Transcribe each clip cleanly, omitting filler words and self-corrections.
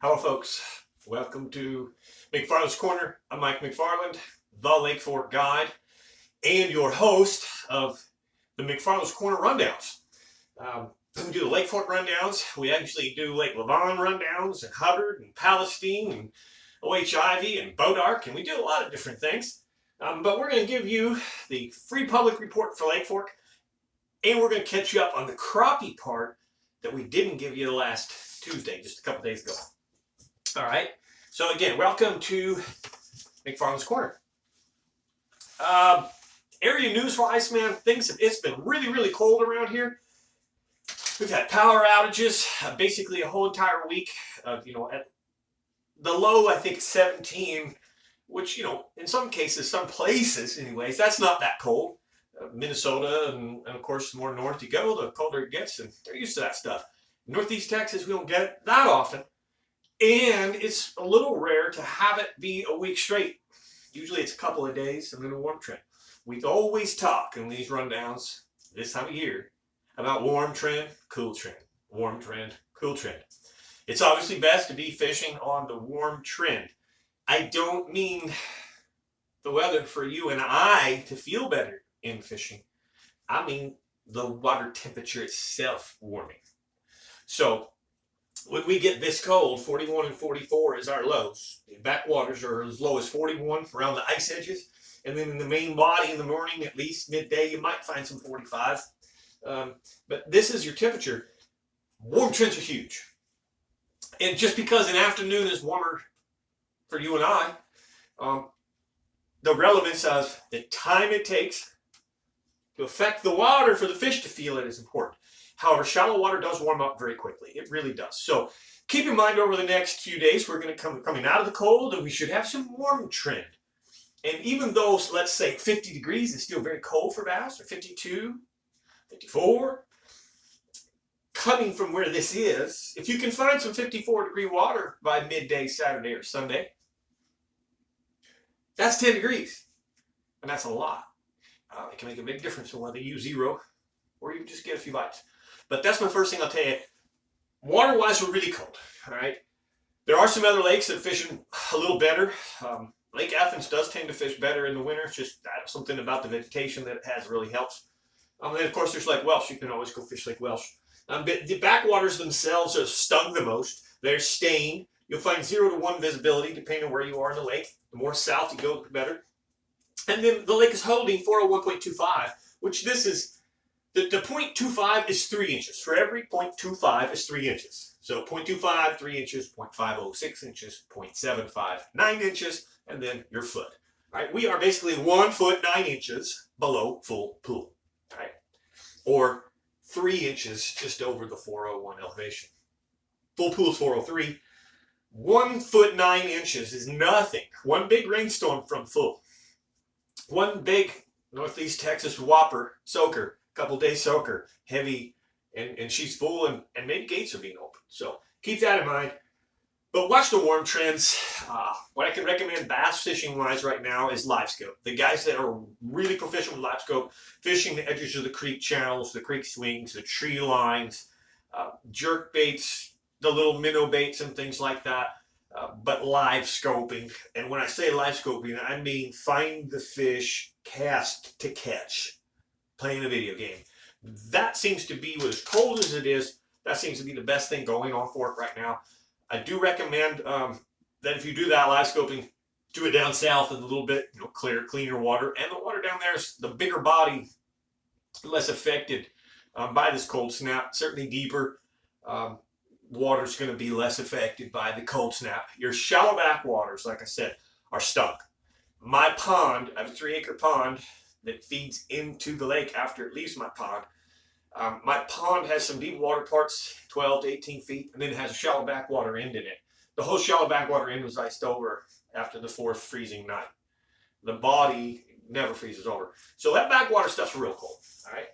Hello folks, welcome to McFarland's Corner. I'm Mike McFarland, the Lake Fork guide, and your host of the McFarland's Corner rundowns. We do the Lake Fork rundowns. We actually do Lake Lavon rundowns, and Hubbard, and Palestine, and O.H. Ivy, and Bodark, and we do a lot of different things. But we're going to give you the free public report for Lake Fork, and we're going to catch you up on the crappie part that we didn't give you last Tuesday, just a couple days ago. All right. So again, welcome to McFarland's Corner. Area news-wise, man, it's been really cold around here. We've had power outages, basically a whole entire week. At the low, I think 17, which in some cases, some places, anyways, that's not that cold. Minnesota and of course, the more north you go, the colder it gets, and they're used to that stuff. Northeast Texas, we don't get it that often. And it's a little rare to have it be a week straight. Usually it's a couple of days and then a warm trend. We always talk in these rundowns this time of year about warm trend, cool trend. Warm trend, cool trend. It's obviously best to be fishing on the warm trend. I don't mean the weather for you and I to feel better in fishing. I mean the water temperature itself warming. So when we get this cold, 41 and 44 is our lows. The backwaters are as low as 41 around the ice edges. And then in the main body in the morning, at least midday, you might find some 45. But this is your temperature. Warm trends are huge. And just because an afternoon is warmer for you and I, the relevance of the time it takes to affect the water for the fish to feel it is important. However, shallow water does warm up very quickly. It really does. So keep in mind over the next few days, we're going to coming out of the cold, and we should have some warm trend. And even though, let's say, 50 degrees is still very cold for bass, or 52, 54, coming from where this is, if you can find some 54-degree water by midday Saturday or Sunday, that's 10 degrees. And that's a lot. It can make a big difference in whether you use zero or you just get a few bites. But that's my first thing I'll tell you. Water-wise, we're really cold, all right? There are some other lakes that fish a little better. Lake Athens does tend to fish better in the winter. It's just something about the vegetation that it has really helps. And then, of course, there's Lake Welsh. You can always go fish Lake Welsh. But the backwaters themselves are stung the most. They're stained. You'll find 0 to 1 visibility depending on where you are in the lake. The more south you go, the better. And then the lake is holding 401.25, which this is. The 0.25 is 3 inches. For every 0.25 is 3 inches. So 0.25, 3 inches, 0.50, 6 inches, 0.75, 9 inches, and then your foot. All right? We are basically 1 foot 9 inches below full pool. All right? Or 3 inches just over the 401 elevation. Full pool is 403. 1 foot 9 inches is nothing. One big rainstorm from full. One big Northeast Texas whopper soaker. Couple days soaker, heavy, and she's full, and maybe gates are being open. So keep that in mind. But watch the warm trends. What I can recommend bass fishing wise right now is live scope. The guys that are really proficient with live scope, fishing the edges of the creek channels, the creek swings, the tree lines, jerk baits, the little minnow baits and things like that. But live scoping. And when I say live scoping, I mean find the fish, cast to catch. Playing a video game. That seems to be, as cold as it is, that seems to be the best thing going on for it right now. I do recommend that if you do that live scoping, do it down south in a little bit, cleaner water. And the water down there is the bigger body, less affected by this cold snap. Certainly deeper. Water's going to be less affected by the cold snap. Your shallow backwaters, like I said, are stunk. My pond, I have a 3-acre pond that feeds into the lake after it leaves my pond. My pond has some deep water parts, 12 to 18 feet, and then it has a shallow backwater end in it. The whole shallow backwater end was iced over after the 4th freezing night. The body never freezes over. So that backwater stuff's real cold, all right?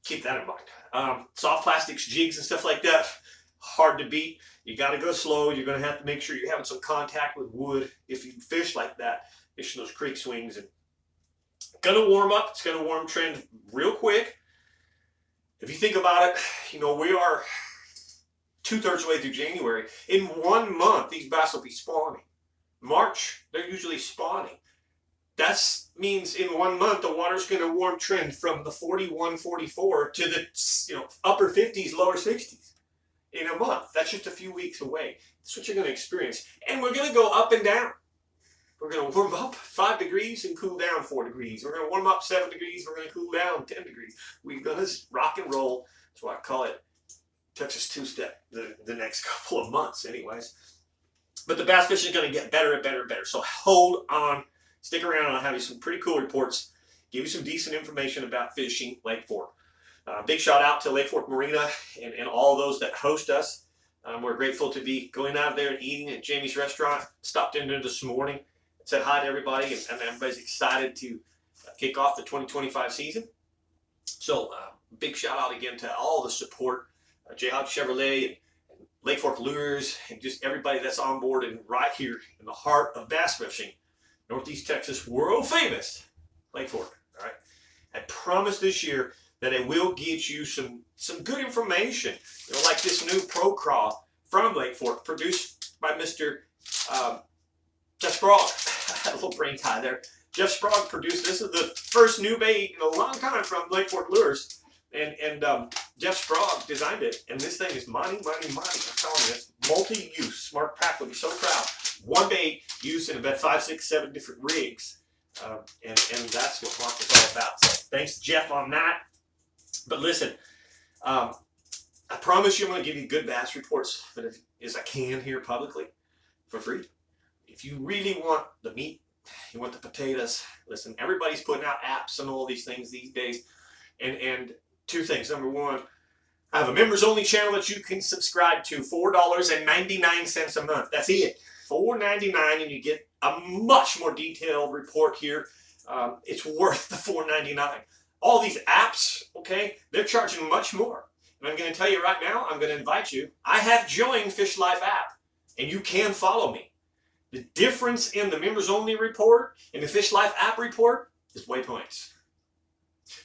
Keep that in mind. Soft plastics, jigs, and stuff like that, hard to beat. You got to go slow. You're going to have to make sure you're having some contact with wood if you fish like that, fishing those creek swings. And gonna warm up. It's gonna warm trend real quick. If you think about it, we are 2/3 of the way through January. In 1 month, these bass will be spawning. March, they're usually spawning. That means in 1 month, the water's going to warm trend from the 41, 44 to the upper 50s, lower 60s in a month. That's just a few weeks away. That's what you're going to experience. And we're going to go up and down. We're going to warm up 5 degrees and cool down 4 degrees. We're going to warm up 7 degrees. We're going to cool down 10 degrees. We're going to rock and roll. That's why I call it Texas two-step the next couple of months anyways. But the bass fishing is going to get better and better and better. So hold on. Stick around and I'll have you some pretty cool reports. Give you some decent information about fishing Lake Fork. Big shout out to Lake Fork Marina and all those that host us. We're grateful to be going out there and eating at Jamie's restaurant. Stopped in there this morning. Said hi to everybody, and everybody's excited to kick off the 2025 season. So big shout out again to all the support, Jayhawk Chevrolet and Lake Fork Lures, and just everybody that's on board and right here in the heart of bass fishing, Northeast Texas, world famous Lake Fork. All right, I promise this year that it will get you some good information, like this new Pro Craw from Lake Fork, produced by Mr. Jeff Sprague. I had a little brain tie there. Jeff Sprague produced this. Is the first new bait in a long time from Lake Fork Lures. And Jeff Sprague designed it. And this thing is money, money, money. I'm telling you, it's multi-use. Mark Pack will be so proud. One bait used in about 5, 6, 7 different rigs. And that's what Mark is all about. So thanks, Jeff, on that. But listen, I promise you I'm going to give you good bass reports as I can here publicly for free. If you really want the meat, you want the potatoes, listen, everybody's putting out apps and all these things these days. And 2 things. Number 1, I have a members only channel that you can subscribe to, $4.99 a month. That's it. $4.99, and you get a much more detailed report here. It's worth the $4.99. All these apps, okay, they're charging much more. And I'm going to tell you right now, I'm going to invite you. I have joined Fish Life app, and you can follow me. The difference in the members only report and the Fish Life app report is waypoints.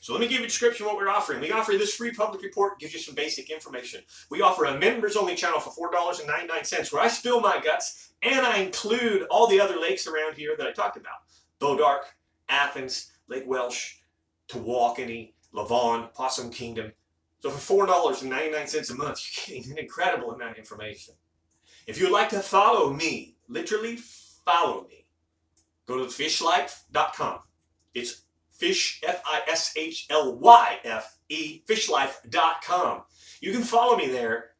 So let me give you a description of what we're offering. We offer this free public report, gives you some basic information. We offer a members only channel for $4.99 where I spill my guts and I include all the other lakes around here that I talked about. Bodark, Athens, Lake Welsh, Tawakoni, Lavon, Possum Kingdom. So for $4.99 a month, you're getting an incredible amount of information. If you would like to follow me, literally follow me, go to fishlife.com. It's fish, F-I-S-H-L-Y-F-E, fishlife.com. You can follow me there,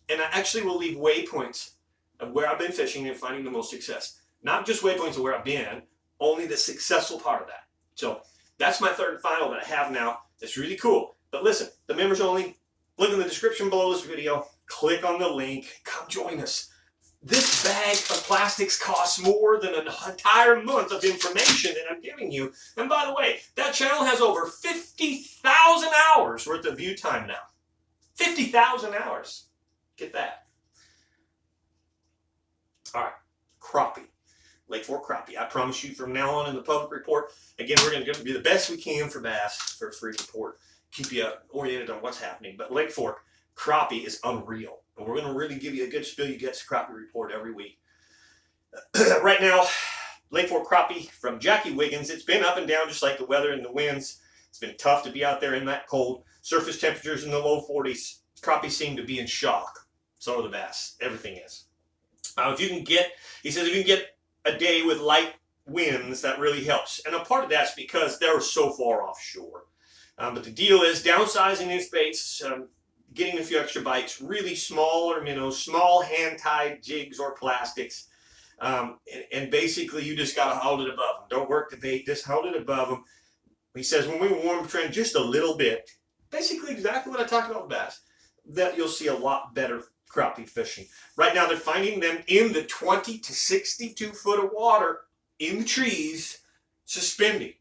and I actually will leave waypoints of where I've been fishing and finding the most success. Not just waypoints of where I've been, only the successful part of that. So that's my third and final that I have now. It's really cool. But listen, the members only, look in the description below this video, click on the link, come join us. This bag of plastics costs more than an entire month of information that I'm giving you. And by the way, that channel has over 50,000 hours worth of view time now. 50,000 hours. Get that. All right, crappie. Lake Fork crappie. I promise you from now on in the public report, again, we're going to do the best we can for bass for a free report. Keep you oriented on what's happening. But Lake Fork crappie is unreal. And we're going to really give you a good spill you get crappie report every week. Right now, Lake Fork crappie from Jackie Wiggins. It's been up and down just like the weather and the winds. It's been tough to be out there in that cold. Surface temperatures in the low 40s. Crappie seem to be in shock. So are the bass. Everything is. If you can get, he says, if you can get a day with light winds, that really helps. And a part of that's because they're so far offshore. But the deal is downsizing these baits, getting a few extra bites, really smaller minnows, small hand-tied jigs or plastics. And basically you just got to hold it above them. Don't work the bait, just hold it above them. He says when we warm trend just a little bit, basically exactly what I talked about with bass, that you'll see a lot better crappie fishing. Right now they're finding them in the 20 to 62 foot of water in the trees, suspending.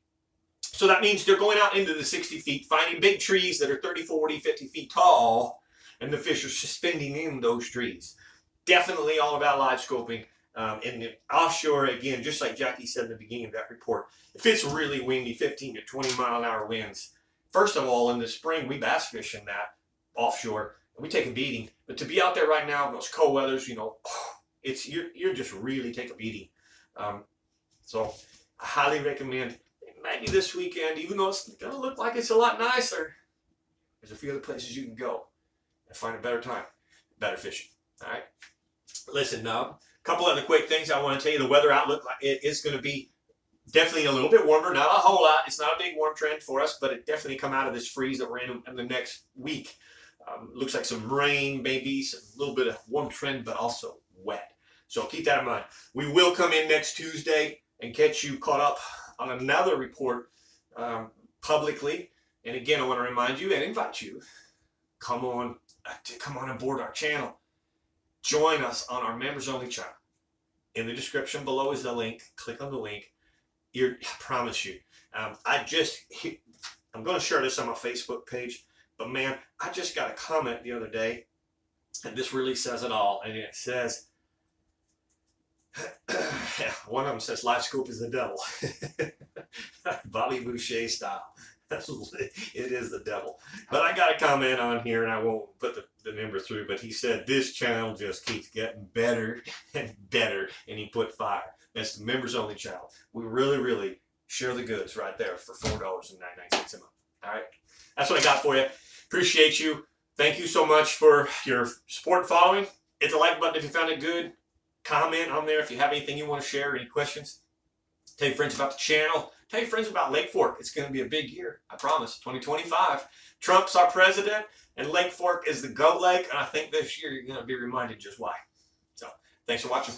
So that means they're going out into the 60 feet, finding big trees that are 30, 40, 50 feet tall, and the fish are suspending in those trees. Definitely all about live scoping. And the offshore, again, just like Jackie said in the beginning of that report, if it's really windy, 15 to 20 mile an hour winds, first of all, in the spring, we bass fish in that offshore. And we take a beating. But to be out there right now in those cold weathers, you know, it's you're just really take a beating. So I highly recommend maybe this weekend, even though it's gonna look like it's a lot nicer, there's a few other places you can go and find a better time, better fishing. All right. Listen, a couple other quick things I want to tell you. The weather outlook, it is going to be definitely a little bit warmer, not a whole lot. It's not a big warm trend for us, but it definitely come out of this freeze that we're in the next week. Looks like some rain, maybe some little bit of warm trend, but also wet. So keep that in mind. We will come in next Tuesday and get you caught up on another report publicly. And again, I want to remind you and invite you, come on aboard our channel. Join us on our members only channel. In the description below is the link. Click on the link. I promise you. I'm going to share this on my Facebook page. But man, I just got a comment the other day, and this really says it all. And it says, one of them says, "Life Scoop is the devil." Bobby Boucher style. It is the devil. But I got a comment on here, and I won't put the number through, but he said, "This channel just keeps getting better and better," and he put fire. That's the members only channel. We really, really share the goods right there for $4.99 a month. All right. That's what I got for you. Appreciate you. Thank you so much for your support and following. Hit the like button if you found it good. Comment on there if you have anything you want to share, any questions. Tell your friends about the channel. Tell your friends about Lake Fork. It's going to be a big year. I promise. 2025. Trump's our president, and Lake Fork is the GOAT Lake. And I think this year you're going to be reminded just why. So, thanks for watching.